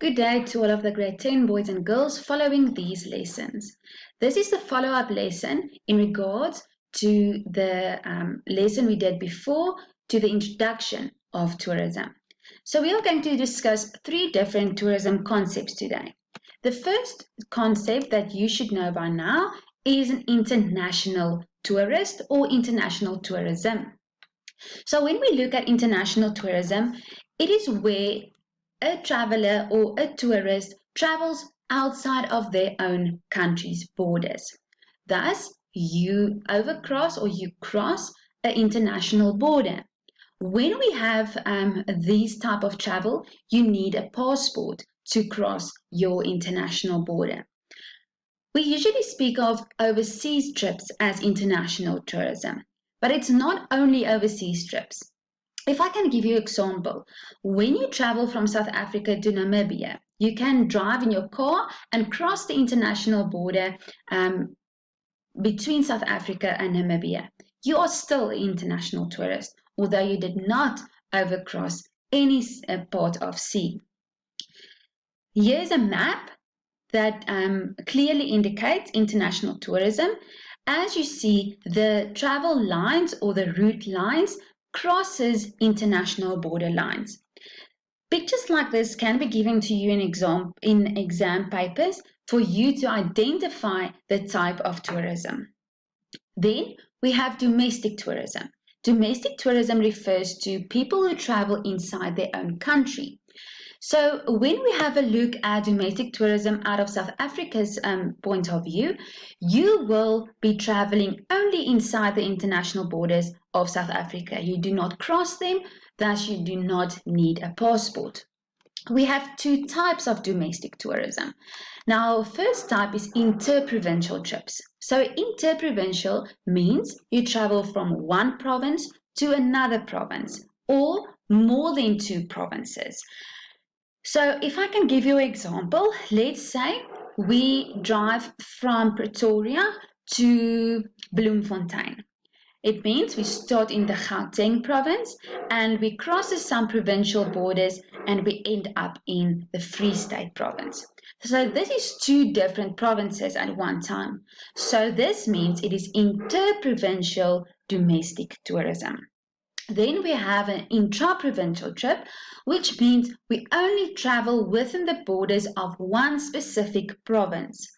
Good day to all of the grade 10 boys and girls following these lessons. This is the follow-up lesson in regards to the lesson we did before, to the introduction of tourism. So we are going to discuss three different tourism concepts today. The first concept that you should know by now is an international tourist or international tourism. So when we look at international tourism, it is where a traveler or a tourist travels outside of their own country's borders. Thus, you overcross or you cross an international border. When we have these type of travel, you need a passport to cross your international border. We usually speak of overseas trips as international tourism, but it's not only overseas trips. If I can give you an example, when you travel from South Africa to Namibia, you can drive in your car and cross the international border between South Africa and Namibia. You are still an international tourist, although you did not overcross any part of sea. Here's a map that clearly indicates international tourism. As you see, the travel lines or the route lines crosses international border lines. Pictures like this can be given to you in exam papers for you to identify the type of tourism. Then we have domestic tourism. Domestic tourism refers to people who travel inside their own country. So when we have a look at domestic tourism out of South Africa's point of view, you will be traveling only inside the international borders of South Africa. You do not cross them, thus you do not need a passport. We have two types of domestic tourism. Now, first type is interprovincial trips. So interprovincial means you travel from one province to another province or more than two provinces. So if I can give you an example, let's say we drive from Pretoria to Bloemfontein. It means we start in the Gauteng province and we cross some provincial borders and we end up in the Free State province. So this is two different provinces at one time. So this means it is interprovincial domestic tourism. Then we have an intra-provincial trip, which means we only travel within the borders of one specific province.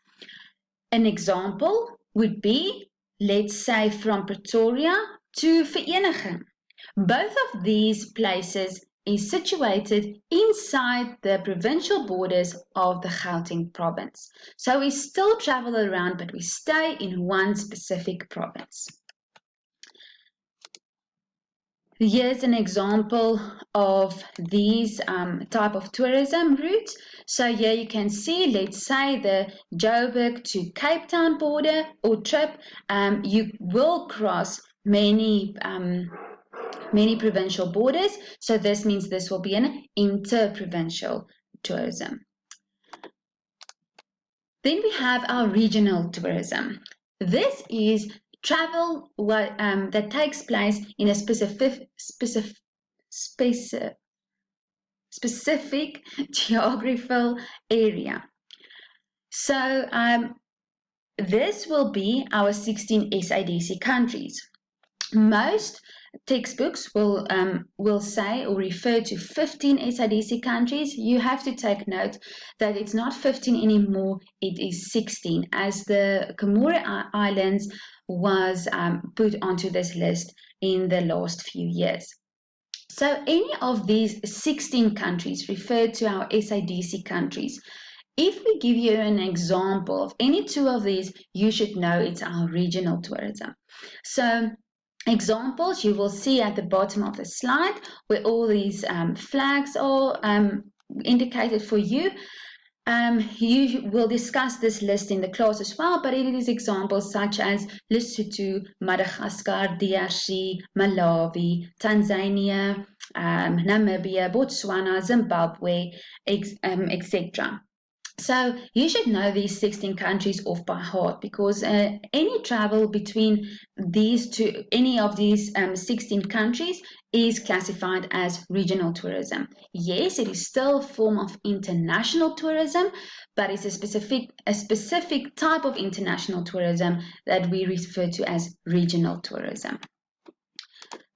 An example would be, let's say, from Pretoria to Vereeniging. Both of these places is situated inside the provincial borders of the Gauteng province. So we still travel around, but we stay in one specific province. Here's an example of these type of tourism routes. So here you can see, let's say the Joburg to Cape Town border or trip. You will cross many provincial borders. So this means this will be an interprovincial tourism. Then we have our regional tourism. This is travel that takes place in a specific geographical area. So this will be our 16 SADC countries. Most textbooks will say or refer to 15 SADC countries. You have to take note that it's not 15 anymore, it is 16, as the Comore Islands was put onto this list in the last few years. So any of these 16 countries refer to our SADC countries. If we give you an example of any two of these, you should know it's our regional tourism. So examples you will see at the bottom of the slide where all these flags are indicated for you. You will discuss this list in the class as well, but it is examples such as Lesotho, Madagascar, DRC, Malawi, Tanzania, Namibia, Botswana, Zimbabwe, etc. So you should know these 16 countries off by heart, because any travel between these two, any of these 16 countries is classified as regional tourism. Yes, it is still a form of international tourism, but it's a specific type of international tourism that we refer to as regional tourism.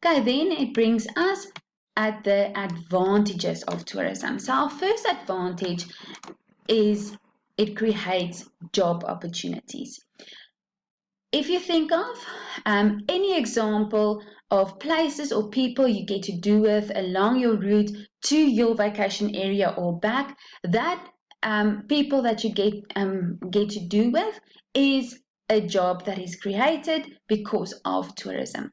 Okay, then it brings us at the advantages of tourism. So our first advantage is it creates job opportunities. If you think of any example of places or people you get to do with along your route to your vacation area or back, that people that you get to do with is a job that is created because of tourism.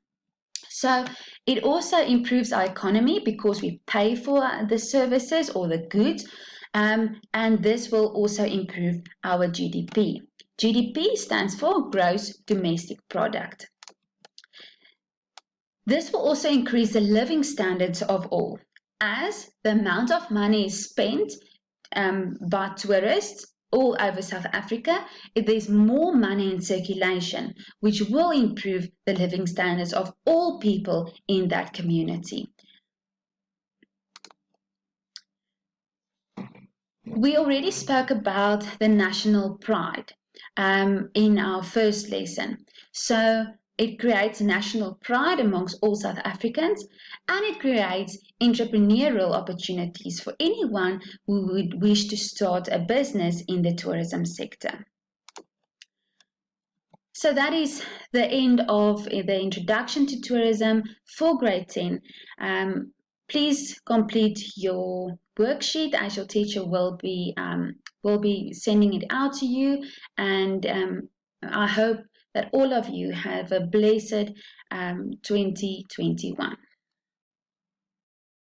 So it also improves our economy because we pay for the services or the goods, and this will also improve our GDP. GDP stands for Gross Domestic Product. This will also increase the living standards of all, as the amount of money is spent by tourists all over South Africa. There's more money in circulation, which will improve the living standards of all people in that community. We already spoke about the national pride in our first lesson. So it creates national pride amongst all South Africans, and it creates entrepreneurial opportunities for anyone who would wish to start a business in the tourism sector. So that is the end of the introduction to tourism for grade 10. Please complete your worksheet as your teacher will be sending it out to you, and I hope that all of you have a blessed 2021.